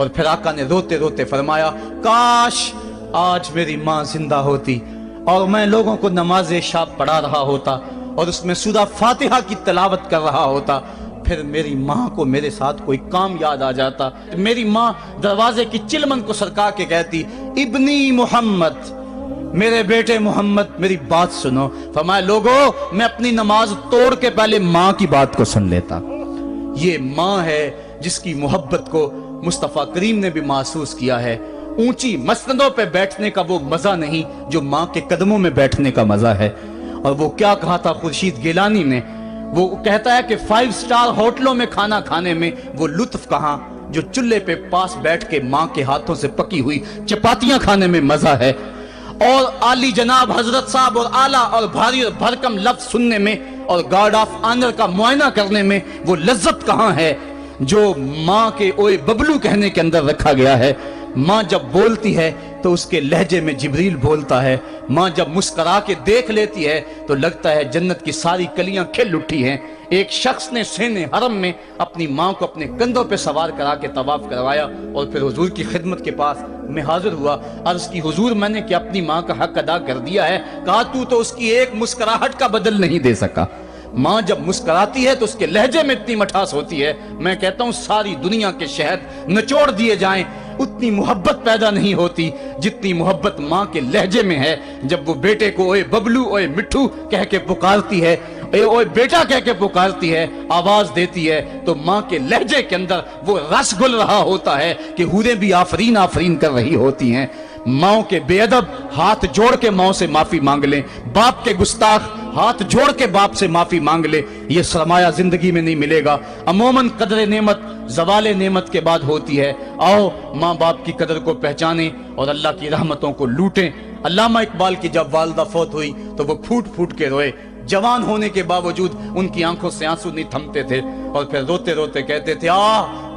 اور پھر آقا نے روتے روتے فرمایا کاش آج میری ماں زندہ ہوتی اور میں لوگوں کو نماز عشاء پڑھا رہا ہوتا اور اس میں سورہ فاتحہ کی تلاوت کر رہا ہوتا، پھر میری ماں کو میرے ساتھ کوئی کام یاد آ جاتا، میری ماں دروازے کی چلمن کو سرکا کے کہتی ابنی محمد، میرے بیٹے محمد میری بات سنو۔ فرمایا لوگو میں اپنی نماز توڑ کے پہلے ماں کی بات کو سن لیتا۔ یہ ماں ہے جس کی محبت کو مصطفیٰ کریم نے بھی محسوس کیا ہے۔ اونچی مسندوں پہ بیٹھنے کا وہ مزہ نہیں جو ماں کے قدموں میں بیٹھنے کا مزہ ہے۔ اور وہ کیا کہا تھا خورشید گیلانی نے، وہ کہتا ہے کہ 5 سٹار ہوٹلوں میں کھانا کھانے میں وہ لطف کہاں جو چولہے پہ پاس بیٹھ کے ماں کے ہاتھوں سے پکی ہوئی چپاتیاں کھانے میں مزہ ہے، اور عالی جناب حضرت صاحب اور اعلیٰ اور بھاری اور بھرکم لفظ سننے میں اور گارڈ آف آنر کا معائنہ کرنے میں وہ لذت کہاں ہے جو ماں کے اوئے ببلو کہنے کے اندر رکھا گیا ہے۔ ماں جب بولتی ہے تو اس کے لہجے میں جبریل بولتا ہے، ماں جب مسکرا کے دیکھ لیتی ہے تو لگتا ہے جنت کی ساری کلیاں کھل اٹھی ہیں۔ ایک شخص نے سین حرم میں اپنی ماں کو اپنے کندھوں پہ سوار کرا کے طواف کروایا اور پھر حضور کی خدمت کے پاس میں حاضر ہوا، عرض کی حضور میں نے کہ اپنی ماں کا حق ادا کر دیا ہے، کہا تو اس کی ایک مسکراہٹ کا بدل نہیں دے سکا۔ ماں جب مسکراتی ہے تو اس کے لہجے میں اتنی مٹھاس ہوتی ہے، میں کہتا ہوں ساری دنیا کے شہد نچوڑ دیے جائیں اتنی محبت پیدا نہیں ہوتی جتنی محبت ماں کے لہجے میں ہے۔ جب وہ بیٹے کو اوے ببلو اوے مٹھو کہہ کے پکارتی ہے، اوے بیٹا کہہ کے پکارتی ہے، آواز دیتی ہے، تو ماں کے لہجے کے اندر وہ رس گل رہا ہوتا ہے کہ حوریں بھی آفرین آفرین کر رہی ہوتی ہیں۔ ماں کے بے ادب ہاتھ جوڑ کے ماں سے معافی مانگ لیں، باپ کے گستاخ ہاتھ جوڑ کے باپ سے معافی مانگ لے، یہ سرمایہ زندگی میں نہیں ملے گا۔ عموماً قدر نعمت زوال نعمت کے بعد ہوتی ہے۔ آؤ ماں باپ کی قدر کو پہچانیں اور اللہ کی رحمتوں کو لوٹیں۔ علامہ اقبال کی جب والدہ فوت ہوئی تو وہ پھوٹ پھوٹ کے روئے، جوان ہونے کے باوجود ان کی آنکھوں سے آنسو نہیں تھمتے تھے، اور پھر روتے روتے کہتے تھے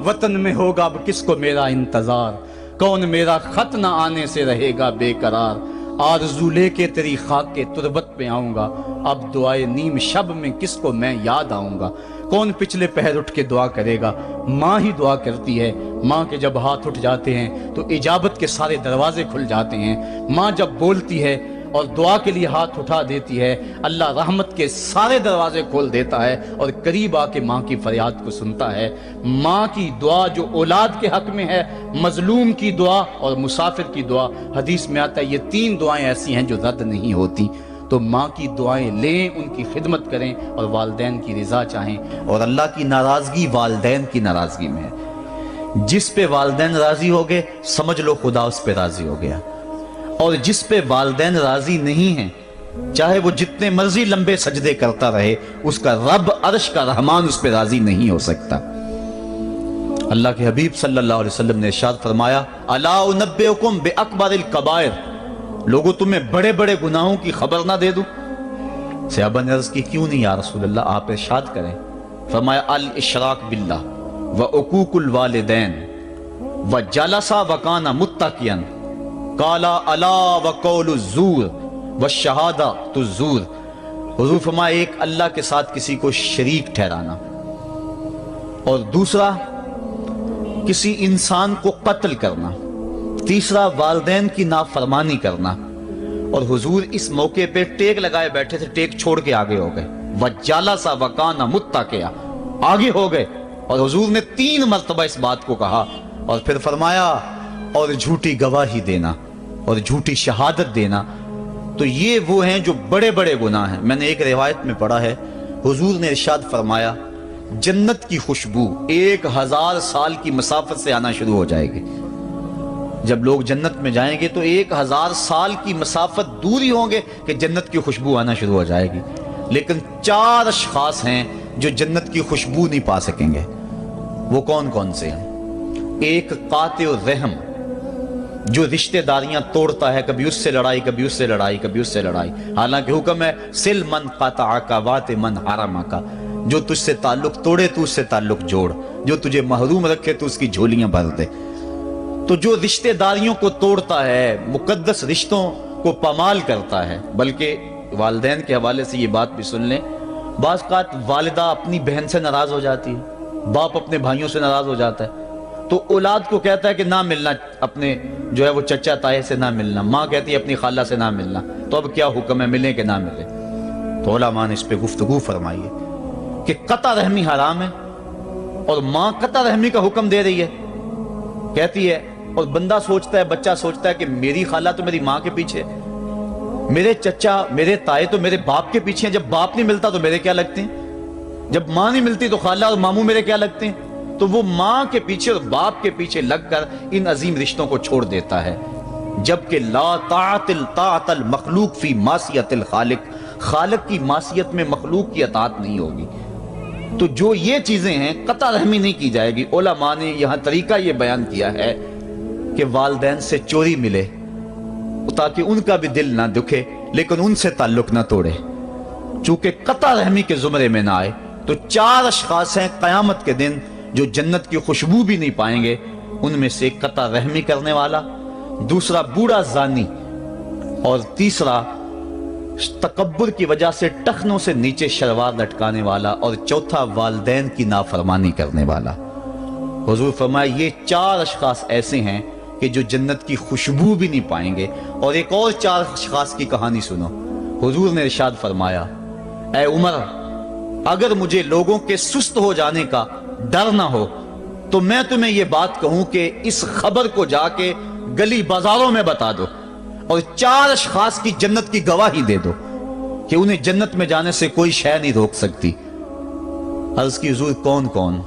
وطن میں ہوگا اب کس کو میرا انتظار، کون میرا خط نہ آنے سے رہے گا بے قرار، آرزو لے کے تیری خاک کے تربت پہ آؤں گا، اب دعائے نیم شب میں کس کو میں یاد آؤں گا، کون پچھلے پہر اٹھ کے دعا کرے گا، ماں ہی دعا کرتی ہے۔ ماں کے جب ہاتھ اٹھ جاتے ہیں تو اجابت کے سارے دروازے کھل جاتے ہیں۔ ماں جب بولتی ہے اور دعا کے لیے ہاتھ اٹھا دیتی ہے، اللہ رحمت کے سارے دروازے کھول دیتا ہے اور قریب آ کے ماں کی فریاد کو سنتا ہے۔ ماں کی دعا جو اولاد کے حق میں ہے، مظلوم کی دعا اور مسافر کی دعا، حدیث میں آتا ہے یہ 3 دعائیں ایسی ہیں جو رد نہیں ہوتی۔ تو ماں کی دعائیں لیں، ان کی خدمت کریں اور والدین کی رضا چاہیں، اور اللہ کی ناراضگی والدین کی ناراضگی میں ہے۔ جس پہ والدین راضی ہو گئے سمجھ لو خدا اس پہ راضی ہو گیا، اور جس پہ والدین راضی نہیں ہیں چاہے وہ جتنے مرضی لمبے سجدے کرتا رہے، اس کا رب عرش کا رحمان اس پہ راضی نہیں ہو سکتا۔ اللہ کے حبیب صلی اللہ علیہ وسلم نے ارشاد فرمایا الا انبئکم باکبر الکبائر، لوگو تمہیں بڑے بڑے گناہوں کی خبر نہ دے دوں؟ صحابہ نے عرض کی کیوں نہیں یا رسول اللہ، آپ ارشاد کریں۔ فرمایا الاشراک باللہ وعقوق الوالدین وجلس وکان متکئا قال الا وقول الزور والشہادۃ الزور۔ حضور فرمایا ایک اللہ کے ساتھ کسی کو شریک ٹھہرانا، اور دوسرا کسی انسان کو قتل کرنا، تیسرا والدین کی نافرمانی کرنا۔ اور حضور اس موقع پہ ٹیک لگائے بیٹھے تھے، ٹیک چھوڑ کے آگے ہو گئے، وجلس وکان متکئا، آگے ہو گئے، اور حضور نے 3 مرتبہ اس بات کو کہا، اور پھر فرمایا اور جھوٹی گواہی دینا اور جھوٹی شہادت دینا۔ تو یہ وہ ہیں جو بڑے بڑے گناہ ہیں۔ میں نے ایک روایت میں پڑھا ہے حضور نے ارشاد فرمایا جنت کی خوشبو 1000 سال کی مسافت سے آنا شروع ہو جائے گی۔ جب لوگ جنت میں جائیں گے تو 1000 سال کی مسافت دور ہی ہوں گے کہ جنت کی خوشبو آنا شروع ہو جائے گی، لیکن 4 اشخاص ہیں جو جنت کی خوشبو نہیں پا سکیں گے۔ وہ کون کون سے ہیں؟ ایک قاطع الرحم، جو رشتہ داریاں توڑتا ہے، کبھی اس سے لڑائی، کبھی اس سے لڑائی، کبھی اس سے لڑائی، حالانکہ حکم ہے سل من قطعک وات من حرمک، جو تجھ سے تعلق توڑے تو اس سے تعلق جوڑ، جو تجھے محروم رکھے تو اس کی جھولیاں بھر دے۔ تو جو رشتہ داریوں کو توڑتا ہے، مقدس رشتوں کو پامال کرتا ہے، بلکہ والدین کے حوالے سے یہ بات بھی سن لیں، بعض اوقات والدہ اپنی بہن سے ناراض ہو جاتی ہے، باپ اپنے بھائیوں سے ناراض ہو جاتا ہے، تو اولاد کو کہتا ہے کہ نہ ملنا، اپنے جو ہے وہ چچا تائے سے نہ ملنا، ماں کہتی ہے اپنی خالہ سے نہ ملنا، تو اب کیا حکم ہے، ملیں کہ نہ ملیں؟ تو علماء نے اس پہ گفتگو فرمائی ہے کہ قطع رحمی حرام ہے، اور ماں قطع رحمی کا حکم دے رہی ہے، کہتی ہے، اور بندہ سوچتا ہے، بچہ سوچتا ہے کہ میری خالہ تو میری ماں کے پیچھے، میرے چچا میرے تائے تو میرے باپ کے پیچھے ہیں، جب باپ نہیں ملتا تو میرے کیا لگتے ہیں، جب ماں نہیں ملتی تو خالہ اور ماموں میرے کیا لگتے ہیں؟ تو وہ ماں کے پیچھے اور باپ کے پیچھے لگ کر ان عظیم رشتوں کو چھوڑ دیتا ہے، جبکہ لا طاعت المخلوق فی معصیت الخالق، خالق کی معصیت میں مخلوق کی اطاعت نہیں ہوگی۔ تو جو یہ چیزیں ہیں قطع رحمی نہیں کی جائے گی۔ علماء نے یہاں طریقہ یہ بیان کیا ہے کہ والدین سے چوری ملے تاکہ ان کا بھی دل نہ دکھے لیکن ان سے تعلق نہ توڑے، چونکہ قطع رحمی کے زمرے میں نہ آئے۔ تو 4 اشخاص ہیں قیامت کے دن جو جنت کی خوشبو بھی نہیں پائیں گے، ان میں سے قطع رحمی کرنے والا، دوسرا بوڑھا زانی، اور تیسرا تکبر کی وجہ سے ٹخنوں سے نیچے شلوار لٹکانے والا، اور چوتھا والدین کی نافرمانی کرنے والا۔ حضور فرمایا یہ 4 اشخاص ایسے ہیں کہ جو جنت کی خوشبو بھی نہیں پائیں گے۔ اور ایک اور 4 اشخاص کی کہانی سنو۔ حضور نے ارشاد فرمایا، اے عمر، اگر مجھے لوگوں کے سست ہو جانے کا ڈر نہ ہو تو میں تمہیں یہ بات کہوں کہ اس خبر کو جا کے گلی بازاروں میں بتا دو اور 4 اشخاص کی جنت کی گواہی دے دو کہ انہیں جنت میں جانے سے کوئی شے نہیں روک سکتی۔ عرض کی حضور کون کون؟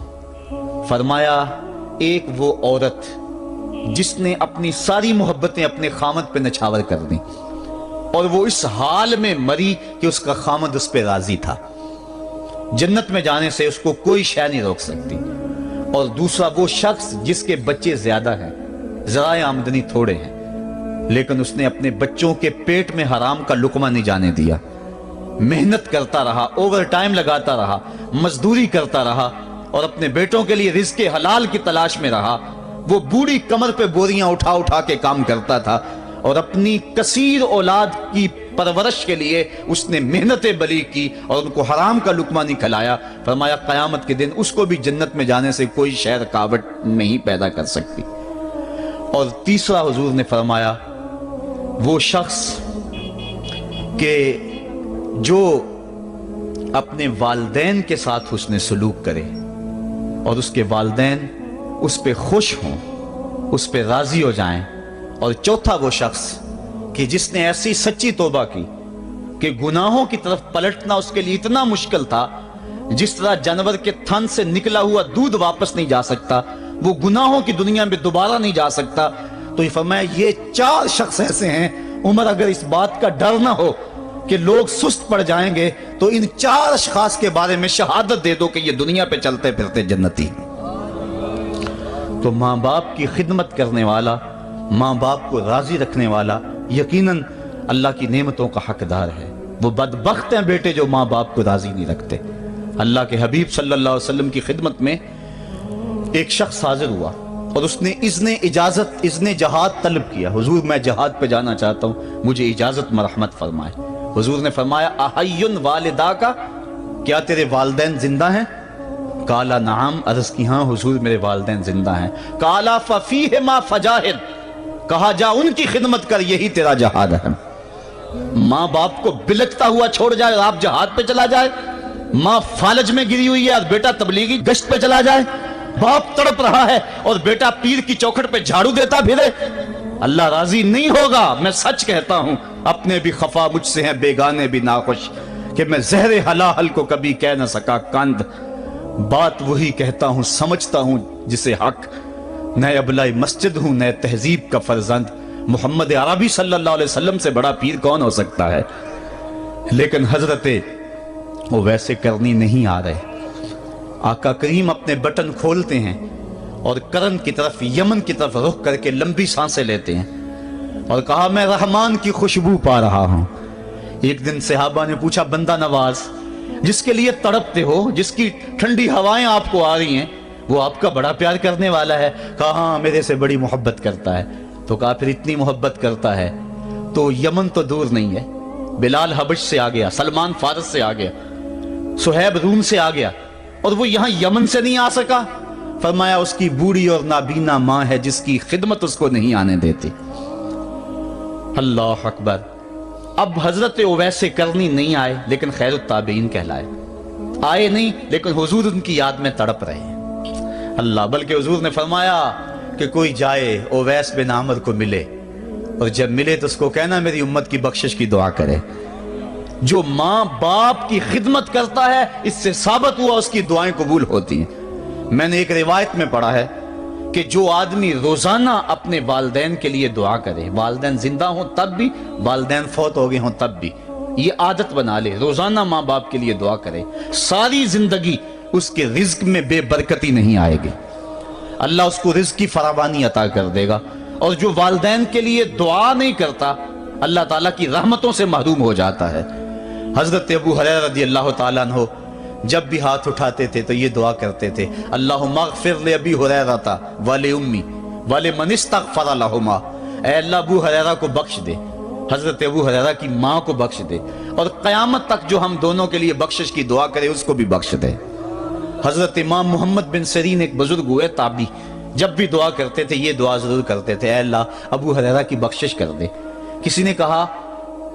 فرمایا ایک وہ عورت جس نے اپنی ساری محبتیں اپنے خامد پہ نچھاور کر دیں اور وہ اس حال میں مری کہ اس کا خامد اس پہ راضی تھا، جنت میں جانے سے اس کو کوئی شے نہیں روک سکتی۔ اور دوسرا وہ شخص جس کے بچے زیادہ ہیں، ذرائع آمدنی تھوڑے ہیں، لیکن اس نے اپنے بچوں کے پیٹ میں حرام کا لقمہ نہیں جانے دیا، محنت کرتا رہا، اوور ٹائم لگاتا رہا، مزدوری کرتا رہا اور اپنے بیٹوں کے لیے رزق حلال کی تلاش میں رہا۔ وہ بوڑھی کمر پہ بوریاں اٹھا اٹھا کے کام کرتا تھا اور اپنی کثیر اولاد کی پرورش کے لیے اس نے محنتیں بلی کی اور ان کو حرام کا لقمہ نہیں کھلایا۔ فرمایا قیامت کے دن اس کو بھی جنت میں جانے سے کوئی شے رکاوٹ نہیں پیدا کر سکتی۔ اور تیسرا حضور نے فرمایا وہ شخص کہ جو اپنے والدین کے ساتھ حسن سلوک کرے اور اس کے والدین اس پہ خوش ہوں، اس پہ راضی ہو جائیں۔ اور چوتھا وہ شخص کہ جس نے ایسی سچی توبہ کی کہ گناہوں کی طرف پلٹنا اس کے لیے اتنا مشکل تھا، جس طرح جانور کے تھن سے نکلا ہوا دودھ واپس نہیں جا سکتا، وہ گناہوں کی دنیا میں دوبارہ نہیں جا سکتا۔ تو یہ فرمایا یہ 4 شخص ایسے ہیں عمر، اگر اس بات کا ڈر نہ ہو کہ لوگ سست پڑ جائیں گے تو ان 4 اشخاص کے بارے میں شہادت دے دو کہ یہ دنیا پہ چلتے پھرتے جنتی۔ تو ماں باپ کی خدمت کرنے والا، ماں باپ کو راضی رکھنے والا یقیناً اللہ کی نعمتوں کا حقدار ہے۔ وہ بدبخت ہیں بیٹے جو ماں باپ کو راضی نہیں رکھتے۔ اللہ کے حبیب صلی اللہ علیہ وسلم کی خدمت میں ایک شخص حاضر ہوا اور اس نے اذن جہاد طلب کیا، حضور میں جہاد پہ جانا چاہتا ہوں، مجھے اجازت مرحمت فرمائے۔ حضور نے فرمایا احیٌ والدہ کا، کیا تیرے والدین زندہ ہیں؟ قالا نعم، عرض کی ہاں حضور میرے والدین زندہ ہیں۔ قالا ففیہما فجاہد، کہا جا ان کی خدمت کر، یہی تیرا جہاد ہے۔ ماں باپ کو بلکتا ہوا چھوڑ جائے اور آپ جہاد پہ چلا جائے، ماں فالج میں گری ہوئی ہے اور بیٹا تبلیغی گشت پہ چلا جائے، باپ تڑپ رہا ہے اور بیٹا پیر کی چوکھٹ پہ جھاڑو دیتا پھرے، اللہ راضی نہیں ہوگا۔ میں سچ کہتا ہوں، اپنے بھی خفا مجھ سے ہیں، بیگانے بھی ناخوش، کہ میں زہر حلال کو کبھی کہہ نہ سکا کند، بات وہی کہتا ہوں سمجھتا ہوں جسے حق، نئے ابلائی مسجد ہوں، نئے تہذیب کا فرزند، محمد عربی صلی اللہ علیہ وسلم سے بڑا پیر کون ہو سکتا ہے؟ لیکن حضرت وہ ویسے کرنی نہیں آ رہے۔ آقا کریم اپنے بٹن کھولتے ہیں اور کرن کی طرف، یمن کی طرف رخ کر کے لمبی سانسیں لیتے ہیں اور کہا میں رحمان کی خوشبو پا رہا ہوں۔ ایک دن صحابہ نے پوچھا بندہ نواز جس کے لیے تڑپتے ہو، جس کی ٹھنڈی ہوائیں آپ کو آ رہی ہیں، وہ آپ کا بڑا پیار کرنے والا ہے؟ کہا ہاں میرے سے بڑی محبت کرتا ہے۔ تو کہا پھر اتنی محبت کرتا ہے تو یمن تو دور نہیں ہے، بلال حبش سے آ گیا، سلمان فارس سے آ گیا، سہیب روم سے آ گیا، اور وہ یہاں یمن سے نہیں آ سکا؟ فرمایا اس کی بوڑھی اور نابینا ماں ہے جس کی خدمت اس کو نہیں آنے دیتی۔ اللہ اکبر۔ اب حضرت اویس کرنی نہیں آئے لیکن خیر التابعین کہلائے، آئے نہیں لیکن حضور ان کی یاد میں تڑپ رہے ہیں۔ اللہ، بلکہ حضور نے فرمایا کہ کوئی جائے اویس بن عامر کو ملے، اور جب ملے تو اس کو کہنا میری امت کی بخشش کی دعا کرے۔ جو ماں باپ کی خدمت کرتا ہے اس سے ثابت ہوا اس کی دعائیں قبول ہوتی ہیں۔ میں نے ایک روایت میں پڑھا ہے کہ جو آدمی روزانہ اپنے والدین کے لیے دعا کرے، والدین زندہ ہوں تب بھی، والدین فوت ہو گئے ہوں تب بھی، یہ عادت بنا لے، روزانہ ماں باپ کے لیے دعا کرے، ساری زندگی اس کے رزق میں بے برکتی نہیں آئے گی، اللہ اس کو رزق کی فراوانی عطا کر دے گا۔ اور جو والدین کے لیے دعا نہیں کرتا اللہ تعالیٰ کی رحمتوں سے محروم ہو جاتا ہے۔ حضرت ابو ہریرہ رضی اللہ تعالیٰ عنہ جب بھی ہاتھ اٹھاتے تھے تو یہ دعا کرتے تھے، اللہم اغفر لابی ہریرہ ولأمی ولمن استغفر لہما، اے اللہ ابو ہریرہ کو بخش دے، حضرت ابو ہریرہ کی ماں کو بخش دے، اور قیامت تک جو ہم دونوں کے لیے بخشش کی دعا کرے اس کو بھی بخش دے۔ حضرت امام محمد بن سیرین ایک بزرگ ہوئے تابعی، جب بھی دعا کرتے تھے یہ دعا ضرور کرتے تھے، اے اللہ ابو ہریرہ کی بخشش کر دے۔ کسی نے کہا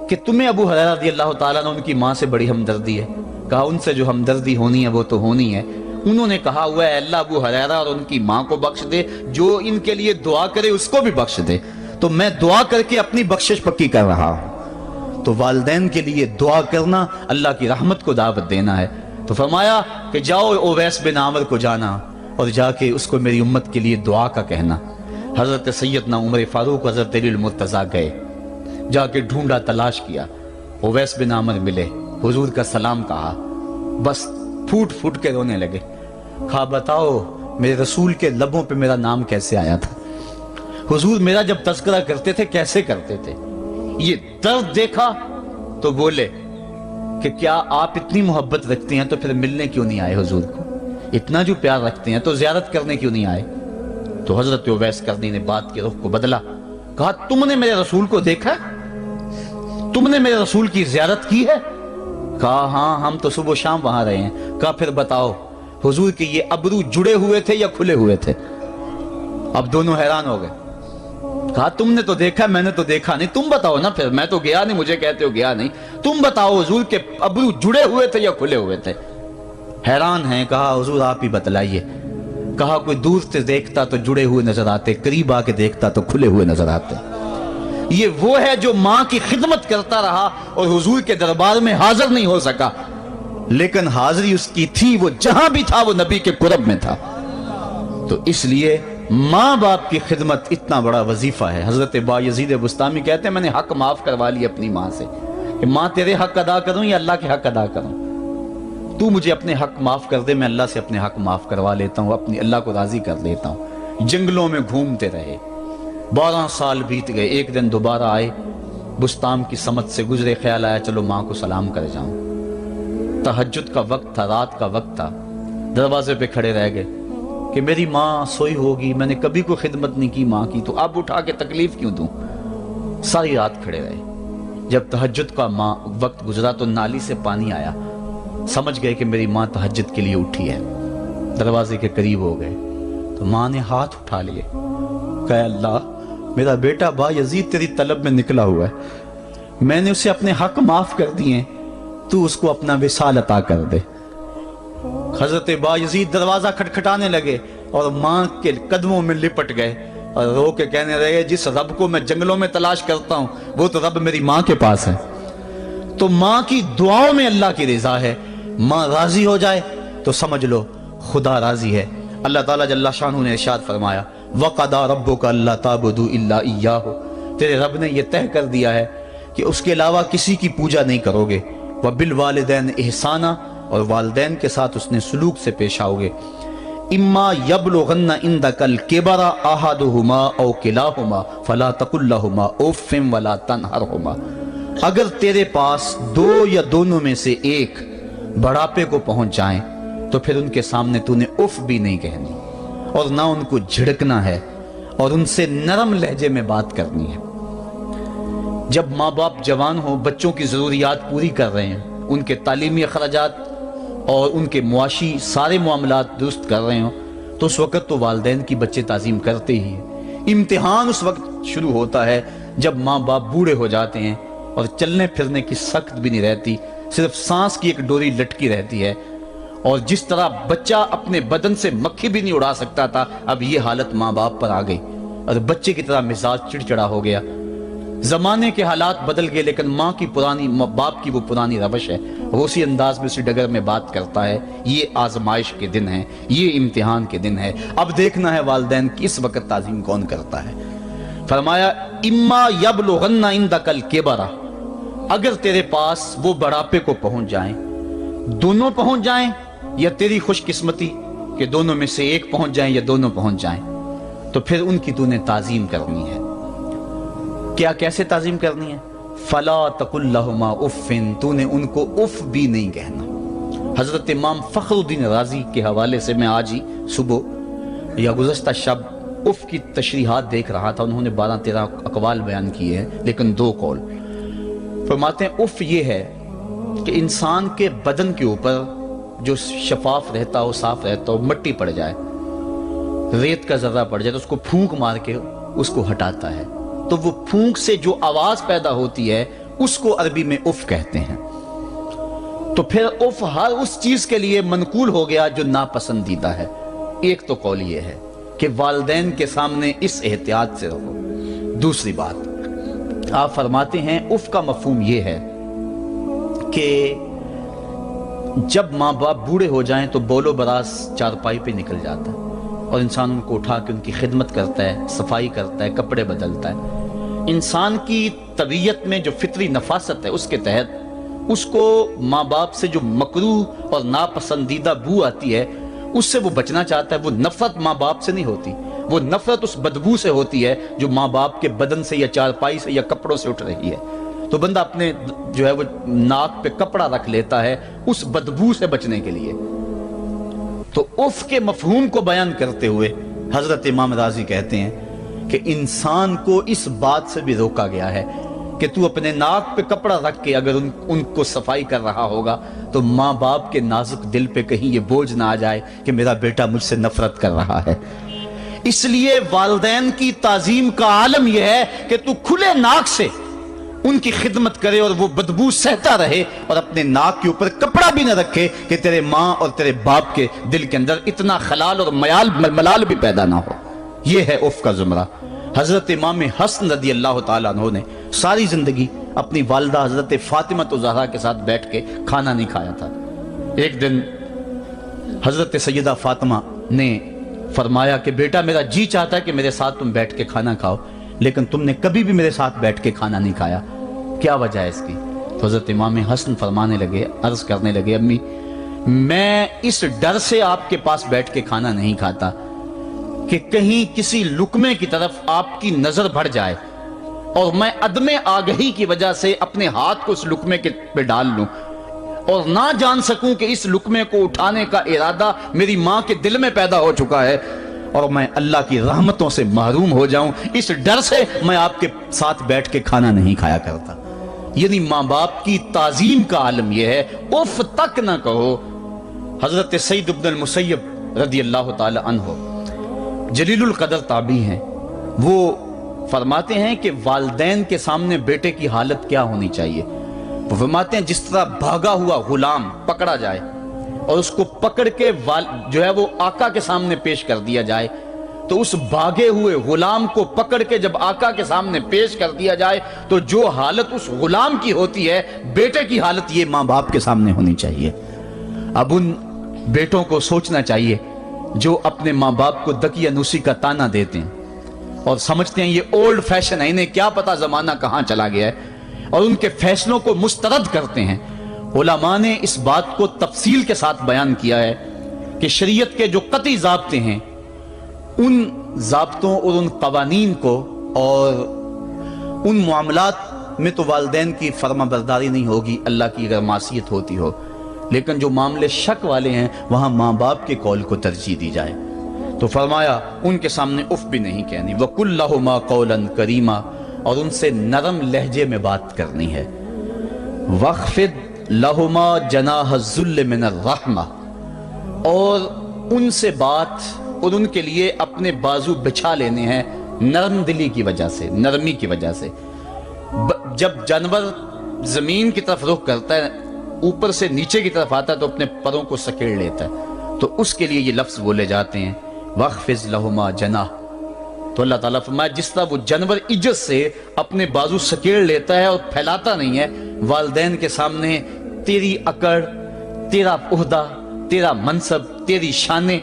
کہ تمہیں ابو ہریرہ رضی اللہ تعالیٰ عنہ ان کی ماں سے بڑی ہمدردی ہے، کہا ان سے جو ہمدردی ہونی ہے وہ تو ہونی ہے۔ انہوں نے کہا ہوا ہے اللہ ابو ہریرہ اور ان کی ماں کو بخش دے، جو ان کے لیے دعا کرے اس کو بھی بخش دے، تو میں دعا کر کے اپنی بخشش پکی کر رہا ہوں۔ تو والدین کے لیے دعا کرنا اللہ کی رحمت کو دعوت دینا ہے۔ تو فرمایا کہ جاؤ اویس بن عامر کو جانا اور جا کے اس کو میری امت کے لیے دعا کا کہنا۔ حضرت سیدنا عمر فاروق حضرت علی المرتضیٰ گئے، جا کے ڈھونڈا، تلاش کیا، اویس بن عامر ملے، حضور کا سلام کہا، بس پھوٹ پھوٹ کے رونے لگے، کہا بتاؤ میرے رسول کے لبوں پہ میرا نام کیسے آیا تھا، حضور میرا جب تذکرہ کرتے تھے کیسے کرتے تھے۔ یہ درد دیکھا تو بولے کہ کیا آپ اتنی محبت رکھتے ہیں تو پھر ملنے کیوں نہیں آئے حضور کو، اتنا جو پیار رکھتے ہیں تو زیارت کرنے کیوں نہیں آئے۔ تو حضرت اویس کرنی نے بات کے رخ کو بدلا، کہا تم نے میرے رسول کو دیکھا، تم نے میرے رسول کی زیارت کی ہے؟ کہا ہاں ہم تو صبح و شام وہاں رہے ہیں۔ کہا پھر بتاؤ حضور کے یہ ابرو جڑے ہوئے تھے یا کھلے ہوئے تھے؟ اب دونوں حیران ہو گئے، کہا تم نے تو دیکھا میں نے تو دیکھا نہیں، تم بتاؤ نا، پھر میں تو گیا نہیں، مجھے کہتے ہو گیا نہیں، تم بتاؤ حضور کے ابرو جڑے ہوئے تھے یا کھلے ہوئے تھے؟ حیران ہیں، کہا حضور آپ ہی بتلائیے۔ کہا کوئی دور سے دیکھتا تو جڑے ہوئے نظر آتے، قریب آ کے دیکھتا تو کھلے ہوئے نظر آتے۔ یہ وہ ہے جو ماں کی خدمت کرتا رہا اور حضور کے دربار میں حاضر نہیں ہو سکا، لیکن حاضری اس کی تھی، وہ جہاں بھی تھا وہ نبی کے قرب میں تھا۔ تو اس لیے ماں باپ کی خدمت اتنا بڑا وظیفہ ہے۔ حضرت بایزید بستامی کہتے ہیں میں نے حق معاف کروا لی اپنی ماں سے، کہ ماں تیرے حق ادا کروں یا اللہ کے حق ادا کروں، تو مجھے اپنے حق معاف کر دے، میں اللہ سے اپنے حق معاف کروا لیتا ہوں، اپنی اللہ کو راضی کر لیتا ہوں۔ جنگلوں میں گھومتے رہے، 12 سال بیت گئے، ایک دن دوبارہ آئے، بستام کی سمت سے گزرے، خیال آیا چلو ماں کو سلام کر جاؤں۔ تہجد کا وقت تھا، رات کا وقت تھا، دروازے پہ کھڑے رہ گئے کہ میری ماں سوئی ہوگی، میں نے کبھی کوئی خدمت نہیں کی ماں کی، تو اب اٹھا کے تکلیف کیوں دوں؟ ساری رات کھڑے رہے۔ جب تہجد کا وقت گزرا تو نالی سے پانی آیا، سمجھ گئے کہ میری ماں تہجد کے لیے اٹھی ہے، دروازے کے قریب ہو گئے تو ماں نے ہاتھ اٹھا لیے، کہا اللہ میرا بیٹا بایزید تیری طلب میں نکلا ہوا ہے، میں نے اسے اپنے حق معاف کر دیے، تو اس کو اپنا وصال عطا کر دے۔ حضرت بایزید دروازہ کھٹکھٹانے لگے اور ماں کے قدموں میں لپٹ گئے اور رو کے کہنے لگے جس رب کو میں جنگلوں میں تلاش کرتا ہوں وہ تو رب میری ماں کے پاس ہے۔ تو ماں کی دعاؤں میں اللہ کی رضا ہے، ماں راضی ہو جائے تو سمجھ لو خدا راضی ہے۔ اللہ تعالیٰ جل شانہ نے ارشاد فرمایا وَقَضَىٰ رَبُّكَ أَلَّا تَعْبُدُوا إِلَّا إِيَّاهُ، تیرے رب نے یہ طے کر دیا ہے کہ اس کے علاوہ کسی کی پوجا نہیں کرو گے، وَبِالْوَالِدَيْنِ إِحْسَانًا، اور والدین کے ساتھ اس نے سلوک سے پیش آؤ گے، اما یبلغن عندک الکبر احدہما او کلاہما فلا تقل لہما اف ولا تنہرہما، اگر تیرے پاس دو یا دونوں میں سے ایک بڑھاپے کو پہنچ جائیں تو پھر ان کے سامنے تو نے اف بھی نہیں کہنی اور نہ ان کو جھڑکنا ہے اور ان سے نرم لہجے میں بات کرنی ہے۔ جب ماں باپ جوان ہوں، بچوں کی ضروریات پوری کر رہے ہیں، ان کے تعلیمی اخراجات اور ان کے معاشی سارے معاملات درست کر رہے ہوں، تو اس وقت تو والدین کی بچے تعظیم کرتے ہی ہیں۔ امتحان اس وقت شروع ہوتا ہے جب ماں باپ بوڑھے ہو جاتے ہیں اور چلنے پھرنے کی سخت بھی نہیں رہتی، صرف سانس کی ایک ڈوری لٹکی رہتی ہے، اور جس طرح بچہ اپنے بدن سے مکھی بھی نہیں اڑا سکتا تھا، اب یہ حالت ماں باپ پر آ گئی اور بچے کی طرح مزاج چڑچڑا ہو گیا۔ زمانے کے حالات بدل گئے، لیکن ماں باپ کی وہ پرانی روش ہے، وہ اسی انداز میں اسی ڈگر میں بات کرتا ہے۔ یہ آزمائش کے دن ہیں، یہ امتحان کے دن ہے، اب دیکھنا ہے والدین کی اس وقت تعظیم کون کرتا ہے۔ فرمایا اما یبلغن عندک الکبر، اگر تیرے پاس وہ بڑھاپے کو پہنچ جائیں، دونوں پہنچ جائیں، یا تیری خوش قسمتی کہ دونوں میں سے ایک پہنچ جائیں یا دونوں پہنچ جائیں، تو پھر ان کی تو نے تعظیم کرنی ہے۔ کیا کیسے تعظیم کرنی ہے؟ فلا تقل لہما اف، تو نے ان کو اف بھی نہیں کہنا۔ حضرت امام فخر الدین رازی کے حوالے سے میں آج ہی صبح یا گزشتہ شب اف کی تشریحات دیکھ رہا تھا، انہوں نے 12-13 اقوال بیان کیے ہیں، لیکن 2 قول فرماتے ہیں۔ اف یہ ہے کہ انسان کے بدن کے اوپر جو شفاف رہتا ہو، صاف رہتا ہو، مٹی پڑ جائے، ریت کا ذرہ پڑ جائے تو اس کو پھونک مار کے اس کو ہٹاتا ہے، تو وہ پھونک سے جو آواز پیدا ہوتی ہے اس کو عربی میں اف کہتے ہیں۔ تو پھر اف ہر اس چیز کے لیے منقول ہو گیا جو ناپسندیدہ ہے۔ ایک تو قول یہ ہے کہ والدین کے سامنے اس احتیاط سے رہو۔ دوسری بات آپ فرماتے ہیں اف کا مفہوم یہ ہے کہ جب ماں باپ بوڑھے ہو جائیں تو بول و براز چارپائی پہ نکل جاتا ہے اور انسان ان کو اٹھا کے ان کی خدمت کرتا ہے، صفائی کرتا ہے، کپڑے بدلتا ہے۔ انسان کی طبیعت میں جو فطری نفاست ہے اس کے تحت اس کو ماں باپ سے جو مکروہ اور ناپسندیدہ بو آتی ہے اس سے وہ بچنا چاہتا ہے۔ وہ نفرت ماں باپ سے نہیں ہوتی، وہ نفرت اس بدبو سے ہوتی ہے جو ماں باپ کے بدن سے یا چارپائی سے یا کپڑوں سے اٹھ رہی ہے۔ تو بندہ اپنے جو ہے وہ ناک پہ کپڑا رکھ لیتا ہے اس بدبو سے بچنے کے لیے۔ تو اف کے مفہوم کو بیان کرتے ہوئے حضرت امام رازی کہتے ہیں کہ انسان کو اس بات سے بھی روکا گیا ہے کہ تو اپنے ناک پہ کپڑا رکھ کے اگر ان کو صفائی کر رہا ہوگا تو ماں باپ کے نازک دل پہ کہیں یہ بوجھ نہ آ جائے کہ میرا بیٹا مجھ سے نفرت کر رہا ہے۔ اس لیے والدین کی تعظیم کا عالم یہ ہے کہ تو کھلے ناک سے ان کی خدمت کرے اور وہ بدبو سہتا رہے اور اپنے ناک کے اوپر کپڑا بھی نہ رکھے کہ تیرے ماں اور تیرے باپ کے دل کے اندر اتنا خلال اور ملال بھی پیدا نہ ہو۔ یہ ہے اف کا زمرہ۔ حضرت امام حسن رضی اللہ تعالیٰ عنہ نے ساری زندگی اپنی والدہ حضرت فاطمہ الزہرا کے ساتھ بیٹھ کے کھانا نہیں کھایا تھا۔ ایک دن حضرت سیدہ فاطمہ نے فرمایا کہ بیٹا میرا جی چاہتا ہے کہ میرے ساتھ تم بیٹھ کے کھانا کھاؤ، لیکن تم نے کبھی بھی میرے ساتھ بیٹھ کے کھانا نہیں کھایا، کیا وجہ ہے اس کی؟ تو حضرت امام حسن فرمانے لگے، عرض کرنے لگے امی میں اس ڈر سے آپ کے پاس بیٹھ کے کھانا نہیں کھاتا کہ کہیں کسی لقمے کی طرف آپ کی نظر بڑھ جائے اور میں عدم آگہی کی وجہ سے اپنے ہاتھ کو اس لقمے کے پہ ڈال لوں اور نہ جان سکوں کہ اس لقمے کو اٹھانے کا ارادہ میری ماں کے دل میں پیدا ہو چکا ہے اور میں اللہ کی رحمتوں سے محروم ہو جاؤں، اس ڈر سے میں آپ کے ساتھ بیٹھ کے کھانا نہیں کھایا کرتا۔ یعنی ماں باپ کی تعظیم کا عالم یہ ہے، اف تک نہ کہو۔ حضرت سعید بن المسیب رضی اللہ تعالی عنہ جلیل القدر تابعی ہیں، وہ فرماتے ہیں کہ والدین کے سامنے بیٹے کی حالت کیا ہونی چاہیے۔ وہ فرماتے ہیں جس طرح بھاگا ہوا غلام پکڑا جائے اور اس کو پکڑ کے جو ہے وہ آقا کے سامنے پیش کر دیا جائے، تو اس بھاگے ہوئے غلام کو پکڑ کے جب آقا کے سامنے پیش کر دیا جائے تو جو حالت اس غلام کی ہوتی ہے بیٹے کی حالت یہ ماں باپ کے سامنے ہونی چاہیے۔ اب ان بیٹوں کو سوچنا چاہیے جو اپنے ماں باپ کو دقیانوسی کا تانا دیتے ہیں اور سمجھتے ہیں یہ اولڈ فیشن ہے، انہیں کیا پتا زمانہ کہاں چلا گیا ہے، اور ان کے فیصلوں کو مسترد کرتے ہیں۔ علماء نے اس بات کو تفصیل کے ساتھ بیان کیا ہے کہ شریعت کے جو قطعی ضابطے ہیں ان ضابطوں اور ان قوانین کو اور ان معاملات میں تو والدین کی فرما برداری نہیں ہوگی اللہ کی اگر معصیت ہوتی ہو، لیکن جو معاملے شک والے ہیں وہاں ماں باپ کے قول کو ترجیح دی جائے۔ تو فرمایا ان کے سامنے اف بھی نہیں کہنی، وَقُلْ لَهُمَا قَوْلًا كَرِيمًا، اور ان سے نرم لہجے میں بات کرنی ہے۔ وَاخْفِضْ لَهُمَا جَنَاحَ الذُّلِّ مِنَ الرَّحْمَةِ، اور ان سے بات اور ان کے لیے اپنے بازو بچھا لینے ہیں نرم دلی کی وجہ سے، نرمی کی وجہ سے۔ جب جانور زمین کی طرف رخ کرتا ہے، اوپر سے نیچے کی طرف آتا ہے تو اپنے پروں کو سکیڑ لیتا ہے، تو اس کے لیے یہ لفظ بولے جاتے ہیں وَخْفِضْ لَهُمَا جَنَاحَ۔ تو اللہ تعالیٰ فرمایا جس طرح وہ جانور عزت سے اپنے بازو سکیڑ لیتا ہے اور پھیلاتا نہیں ہے، والدین کے سامنے تیری اکڑ، تیرا عہدہ، تیرا منصب، تیری شانیں،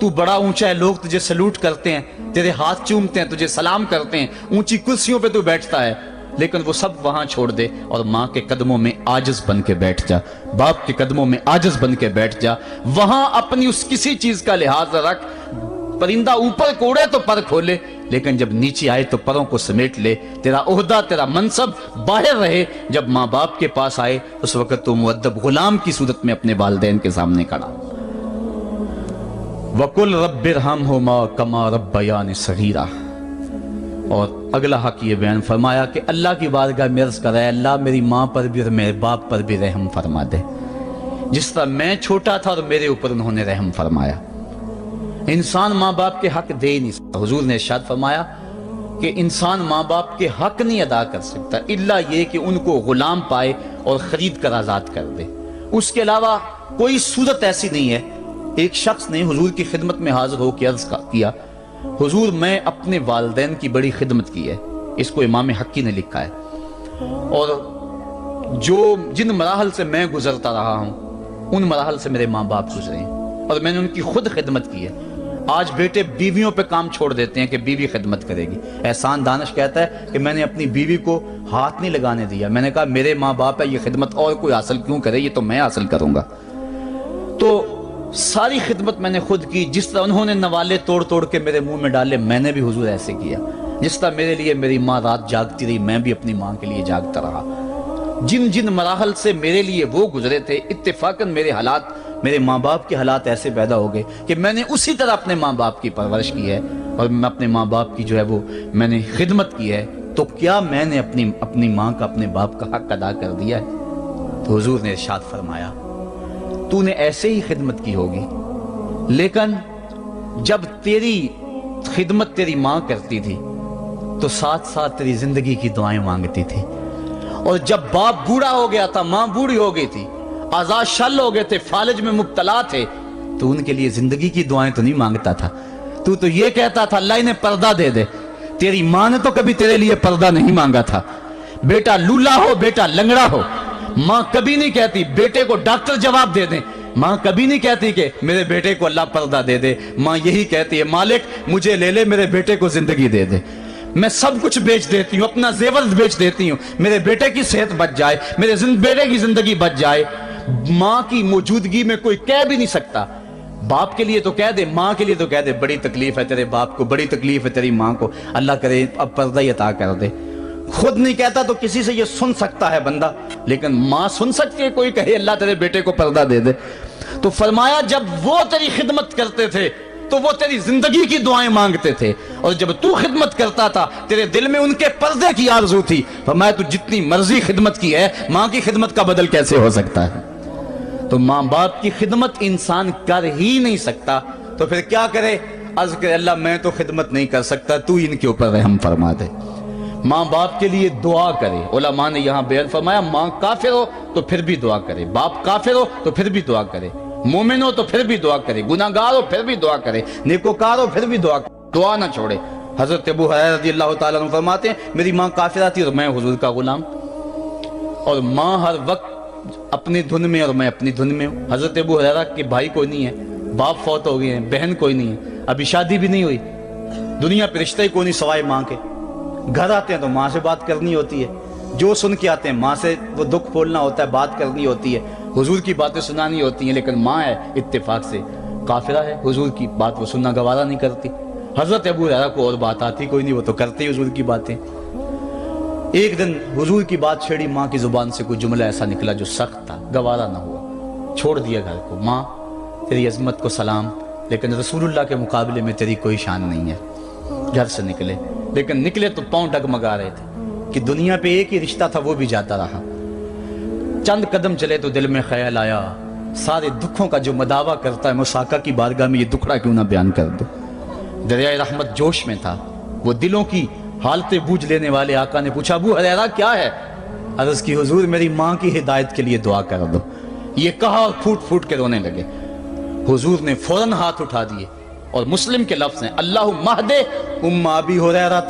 تو بڑا اونچا ہے، لوگ تجھے سلوٹ کرتے ہیں، تیرے ہاتھ چومتے ہیں، تجھے سلام کرتے ہیں، اونچی کرسیوں پہ تو بیٹھتا ہے، لیکن وہ سب وہاں چھوڑ دے اور ماں کے قدموں میں عاجز بن کے بیٹھ جا، باپ کے قدموں میں عاجز بن کے بیٹھ جا، وہاں اپنی اس کسی چیز کا لحاظ رکھ، پرندہ اوپر کوڑے تو پر کھولے، لیکن جب نیچے آئے تو پروں کو سمیٹ لے، تیرا عہدہ، تیرا منصب باہر رہے، جب ماں باپ کے پاس آئے اس وقت تو مؤدب غلام کی صورت میں اپنے والدین کے سامنے کھڑا۔ وَقُلْ رَبِّ ارْحَمْهُمَا كَمَا رَبَّيَانِ صَغِيرًا۔ اور اگلا حق یہ بیان فرمایا کہ اللہ کی بارگاہ میں عرض کر رہا ہے اللہ میری ماں پر بھی اور میرے باپ پر بھی رحم فرما دے، جس طرح میں چھوٹا تھا اور میرے اوپر انہوں نے رحم فرمایا۔ انسان ماں باپ کے حق دے ہی نہیں سکتا، حضور نے ارشاد فرمایا کہ انسان ماں باپ کے حق نہیں ادا کر سکتا الا یہ کہ ان کو غلام پائے اور خرید کر آزاد کر دے، اس کے علاوہ کوئی صورت ایسی نہیں ہے۔ ایک شخص نے حضور کی خدمت میں حاضر ہو کے عرض کیا حضور میں اپنے والدین کی بڑی خدمت کی ہے، اس کو امام حقی نے لکھا ہے، اور جن مراحل سے میں گزرتا رہا ہوں ان مراحل سے میرے ماں باپ گزرے ہیں اور میں نے ان کی خود خدمت کی ہے۔ آج بیٹے بیویوں پہ کام چھوڑ دیتے ہیں کہ بیوی خدمت کرے گی۔ احسان دانش کہتا ہے کہ میں نے اپنی بیوی کو ہاتھ نہیں لگانے دیا، میں نے کہا میرے ماں باپ ہے، یہ خدمت اور کوئی حاصل کیوں کرے، یہ تو میں حاصل کروں گا۔ تو ساری خدمت میں نے خود کی، جس طرح انہوں نے نوالے توڑ توڑ کے میرے منہ میں ڈالے میں نے بھی حضور ایسے کیا، جس طرح میرے لیے میری ماں رات جاگتی رہی میں بھی اپنی ماں کے لیے جاگتا رہا۔ جن جن مراحل سے میرے لیے وہ گزرے تھے اتفاقاً میرے حالات، میرے ماں باپ کے حالات ایسے پیدا ہو گئے کہ میں نے اسی طرح اپنے ماں باپ کی پرورش کی ہے اور میں اپنے ماں باپ کی جو ہے وہ میں نے خدمت کی ہے، تو کیا میں نے اپنی ماں کا اپنے باپ کا حق ادا کر دیا ہے؟ تو حضور نے ارشاد فرمایا تو نے ایسے ہی خدمت کی ہوگی، لیکن جب تیری خدمت تیری ماں کرتی تھی تو ساتھ ساتھ تیری زندگی کی دعائیں مانگتی تھی، اور جب باپ بوڑھا ہو گیا تھا، ماں بوڑھی ہو گئی تھی، آزاد شل ہو گئے تھے، فالج میں مبتلا تھے، تو ان کے لیے زندگی کی دعائیں تو نہیں مانگتا تھا، تو یہ کہتا تھا اللہ انہیں پردہ دے دے۔ تیری ماں نے تو کبھی تیرے لیے پردہ نہیں مانگا تھا، بیٹا لولا ہو بیٹا لنگڑا ہو، ماں کبھی نہیں کہتی بیٹے کو ڈاکٹر جواب دے دیں، ماں کبھی نہیں کہتی کہ میرے بیٹے کو اللہ پردہ دے دے، ماں یہی کہتی ہے مالک مجھے لے لے، میرے بیٹے کو زندگی دے دے، میں سب کچھ بیچ دیتی ہوں، اپنا زیور بیچ دیتی ہوں، میرے بیٹے کی صحت بچ جائے، میرے بیٹے کی زندگی بچ جائے۔ ماں کی موجودگی میں کوئی کہہ بھی نہیں سکتا، باپ کے لیے تو کہہ دے، ماں کے لیے تو کہہ دے بڑی تکلیف ہے تیرے باپ کو، بڑی تکلیف ہے تیری ماں کو، اللہ کرے اب پردہ ہی عطا کر دے۔ خود نہیں کہتا تو کسی سے یہ سن سکتا ہے بندہ، لیکن ماں سن سکتی ہے کوئی کہے اللہ تیرے بیٹے کو پردہ دے دے؟ تو فرمایا جب وہ تیری خدمت کرتے تھے تو وہ تیری زندگی کی دعائیں مانگتے تھے، اور جب تو خدمت کرتا تھا تیرے دل میں ان کے پردے کی آرزو تھی۔ فرمایا تو جتنی مرضی خدمت کی ہے، ماں کی خدمت کا بدل کیسے ہو سکتا ہے؟ تو ماں باپ کی خدمت انسان کر ہی نہیں سکتا، تو پھر کیا کرے؟ عرض کرے اللہ میں تو خدمت نہیں کر سکتا، تو ان کے اوپر رحم فرما دے۔ ماں باپ کے لیے دعا کرے، علماء نے یہاں بیان فرمایا ماں کافر ہو تو پھر بھی دعا کرے، باپ کافر ہو تو پھر بھی دعا کرے، مومن ہو تو پھر بھی دعا کرے، گناہگار ہو پھر بھی دعا کرے، نیکوکار ہو پھر بھی دعا کرے، دعا نہ چھوڑے۔ حضرت ابو ہریرہ رضی اللہ تعالیٰ عنہ فرماتے ہیں میری ماں کافرہ تھی اور میں حضور کا غلام، اور ماں ہر وقت اپنی دھن میں اور میں اپنی دھن میں ہوں۔ حضرت ابو ہریرہ کے بھائی کوئی نہیں ہے، باپ فوت ہو گئے ہیں، بہن کوئی نہیں ہے، ابھی شادی بھی نہیں ہوئی، دنیا پہ رشتہ ہی کوئی نہیں سوائے ماں کے، گھر آتے ہیں تو ماں سے بات کرنی ہوتی ہے، جو سن کے آتے ہیں ماں سے وہ دکھ کھولنا ہوتا ہے، بات کرنی ہوتی ہے، حضور کی باتیں سنانی ہوتی ہیں، لیکن ماں ہے اتفاق سے کافرہ ہے، حضور کی بات وہ سننا گوارا نہیں کرتی۔ حضرت ابو ہریرہ کو اور بات آتی کوئی نہیں، وہ تو کرتے ہی حضور کی باتیں۔ ایک دن حضور کی بات چھیڑی، ماں کی زبان سے کوئی جملہ ایسا نکلا جو سخت تھا، گوارا نہ ہوا، چھوڑ دیا گھر کو۔ ماں تیری عظمت کو سلام، لیکن رسول اللہ کے مقابلے میں تیری کوئی شان نہیں ہے۔ گھر سے نکلے، لیکن نکلے تو پاؤں ڈگمگا رہے تھے کہ دنیا پہ ایک ہی رشتہ تھا وہ بھی جاتا رہا۔ چند قدم چلے تو دل میں خیال آیا سارے دکھوں کا جو مداوا کرتا ہے، مساقہ کی بارگاہ میں یہ دکھڑا کیوں نہ بیان کر دو۔ دریائے رحمت جوش میں تھا، وہ دلوں کی حالتیں بوجھ لینے والے آقا نے پوچھا ابو ہریرہ کیا ہے؟ عرض کی حضور میری ماں کی ہدایت کے لیے دعا کر دو۔ یہ کہا اور پھوٹ پھوٹ کے رونے لگے۔ حضور نے فوراً ہاتھ اٹھا دیے اور مسلم کے لفظ ہیں اللہم اہد ام ابی ہریرہ،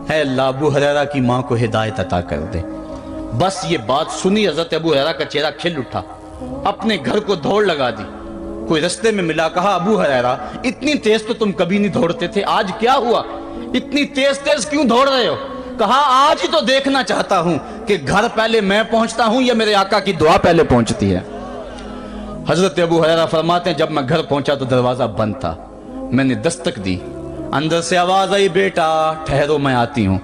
اے اللہ ابو ہریرہ کی ماں کو ہدایت عطا کر دے۔ بس یہ بات سنی حضرت ابو ہریرہ کا چہرہ کھل اٹھا، اپنے گھر کو دوڑ لگا دی۔ کوئی رستے میں ملا، کہا ابو ہریرہ اتنی تیز تو تم کبھی نہیں دوڑتے تھے، آج کیا ہوا؟ اتنی تیز تیز کیوں دوڑ رہے ہو؟ کہا آج ہی تو دیکھنا چاہتا ہوں کہ گھر پہلے میں پہنچتا ہوں یا میرے آقا کی دعا پہلے پہنچتی ہے۔ حضرت ابو ہریرہ فرماتے ہیں جب میں گھر پہنچا تو دروازہ بند تھا، میں نے دستک دی، اندر سے آواز آئی بیٹا ٹھہرو میں آتی ہوں۔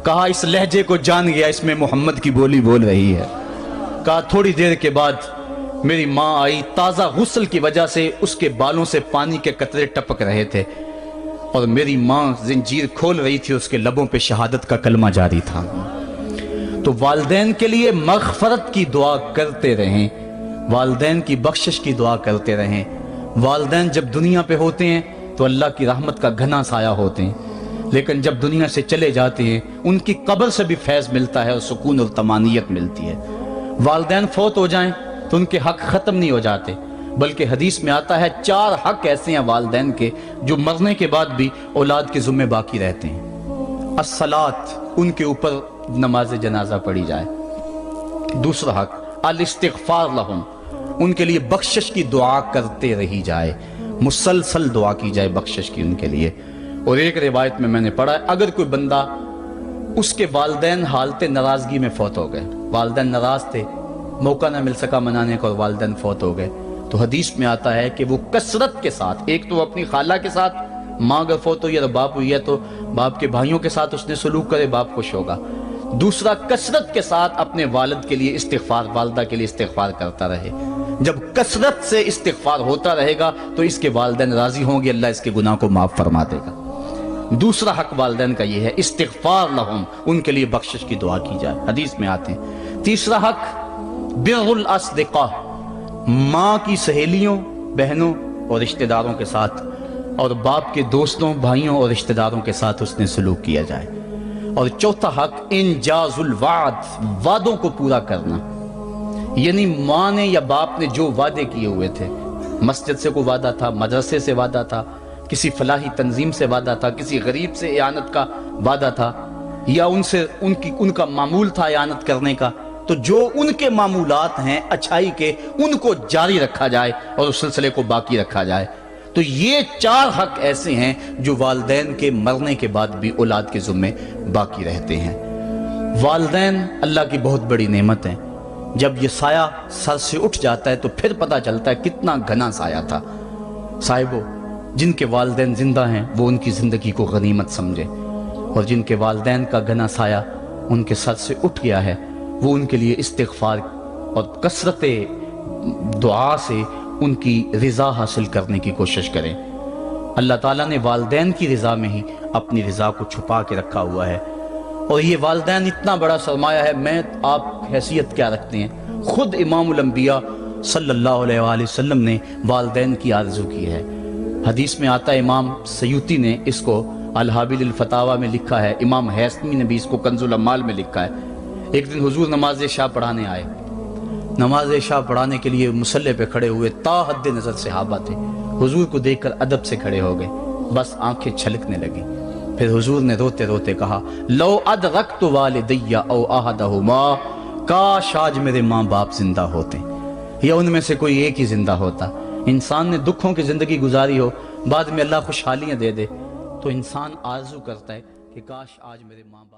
کہا اس لہجے کو جان گیا، اس میں محمد کی بولی بول رہی ہے۔ کہا تھوڑی دیر کے بعد میری ماں آئی، تازہ غسل کی وجہ سے اس کے بالوں سے پانی کے قطرے ٹپک رہے تھے اور میری ماں زنجیر کھول رہی تھی، اس کے لبوں پہ شہادت کا کلمہ جاری تھا۔ تو والدین کے لیے مغفرت کی دعا کرتے رہیں، والدین کی بخشش کی دعا کرتے رہیں۔ والدین جب دنیا پہ ہوتے ہیں تو اللہ کی رحمت کا گھنا سایہ ہوتے ہیں، لیکن جب دنیا سے چلے جاتے ہیں ان کی قبر سے بھی فیض ملتا ہے اور سکون اور طمانینت ملتی ہے۔ والدین فوت ہو جائیں تو ان کے حق ختم نہیں ہو جاتے، بلکہ حدیث میں آتا ہے 4 حق ایسے ہیں والدین کے جو مرنے کے بعد بھی اولاد کے ذمہ باقی رہتے ہیں۔ الصلاۃ، ان کے اوپر نماز جنازہ پڑھی جائے۔ دوسرا حق الاستغفار لہم، ان کے لیے بخشش کی دعا کرتے رہی جائے، مسلسل دعا کی جائے بخشش کی ان کے لیے۔ اور ایک روایت میں نے پڑھا ہے اگر کوئی بندہ اس کے والدین حالت ناراضگی میں فوت ہو گئے، والدین ناراض تھے، موقع نہ مل سکا منانے کا اور والدین فوت ہو گئے، تو حدیث میں آتا ہے کہ وہ کثرت کے ساتھ، ایک تو اپنی خالہ کے ساتھ، ماں اگر فوت ہوئی ہے تو باپ ہوئی ہے تو باپ کے بھائیوں کے ساتھ اس نے سلوک کرے، باپ خوش ہوگا۔ دوسرا کثرت کے ساتھ اپنے والد کے لیے استغفار، والدہ کے لیے استغفار کرتا رہے۔ جب کثرت سے استغفار ہوتا رہے گا تو اس کے والدین راضی ہوں گے، اللہ اس کے گناہ کو معاف فرما دے گا۔ دوسرا حق والدین کا یہ ہے استغفار لہم، ان کے لیے بخشش کی دعا کی جائے، حدیث میں آتے ہیں۔ تیسرا حق بر الاصدقاء، ماں کی سہیلیوں، بہنوں اور رشتہ داروں کے ساتھ، اور باپ کے دوستوں، بھائیوں اور رشتہ داروں کے ساتھ اس نے سلوک کیا جائے۔ اور چوتھا حق انجاز الوعد، وعدوں کو پورا کرنا، یعنی ماں نے یا باپ نے جو وعدے کیے ہوئے تھے، مسجد سے کوئی وعدہ تھا، مدرسے سے وعدہ تھا، کسی فلاحی تنظیم سے وعدہ تھا، کسی غریب سے اعانت کا وعدہ تھا، یا ان کا معمول تھا اعانت کرنے کا، تو جو ان کے معمولات ہیں اچھائی کے ان کو جاری رکھا جائے اور اس سلسلے کو باقی رکھا جائے۔ تو یہ 4 حق ایسے ہیں جو والدین کے مرنے کے بعد بھی اولاد کے ذمے باقی رہتے ہیں۔ والدین اللہ کی بہت بڑی نعمت ہیں، جب یہ سایہ سر سے اٹھ جاتا ہے تو پھر پتہ چلتا ہے کتنا گھنا سایہ تھا۔ صاحبو، جن کے والدین زندہ ہیں وہ ان کی زندگی کو غنیمت سمجھے، اور جن کے والدین کا گھنا سایہ ان کے سر سے اٹھ گیا ہے وہ ان کے لیے استغفار اور کثرت دعا سے ان کی رضا حاصل کرنے کی کوشش کریں۔ اللہ تعالیٰ نے والدین کی رضا میں ہی اپنی رضا کو چھپا کے رکھا ہوا ہے، اور یہ والدین اتنا بڑا سرمایہ ہے۔ میں آپ حیثیت کیا رکھتے ہیں؟ خود امام الانبیاء صلی اللہ علیہ وآلہ وسلم نے والدین کی آرزو کی ہے۔ حدیث میں آتا ہے، امام سیوطی نے اس کو الحابل الفتاوی میں لکھا ہے، امام حیثمی نے بھی اس کو کنز الاموال میں لکھا ہے۔ ایک دن حضور نماز عشاء پڑھانے آئے، نماز عشاء پڑھانے کے لیے مصلی پہ کھڑے ہوئے، تا حد نظر صحابہ تھے، حضور کو دیکھ کر ادب سے کھڑے ہو گئے، بس آنکھیں چھلکنے لگی۔ پھر حضور نے روتے روتے کہا، لو ادرکت والدی او احدہما، کاش آج میرے ماں باپ زندہ ہوتے یا ان میں سے کوئی ایک ہی زندہ ہوتا۔ انسان نے دکھوں کی زندگی گزاری ہو، بعد میں اللہ خوشحالیاں دے دے، تو انسان آرزو کرتا ہے کہ کاش آج میرے ماں باپ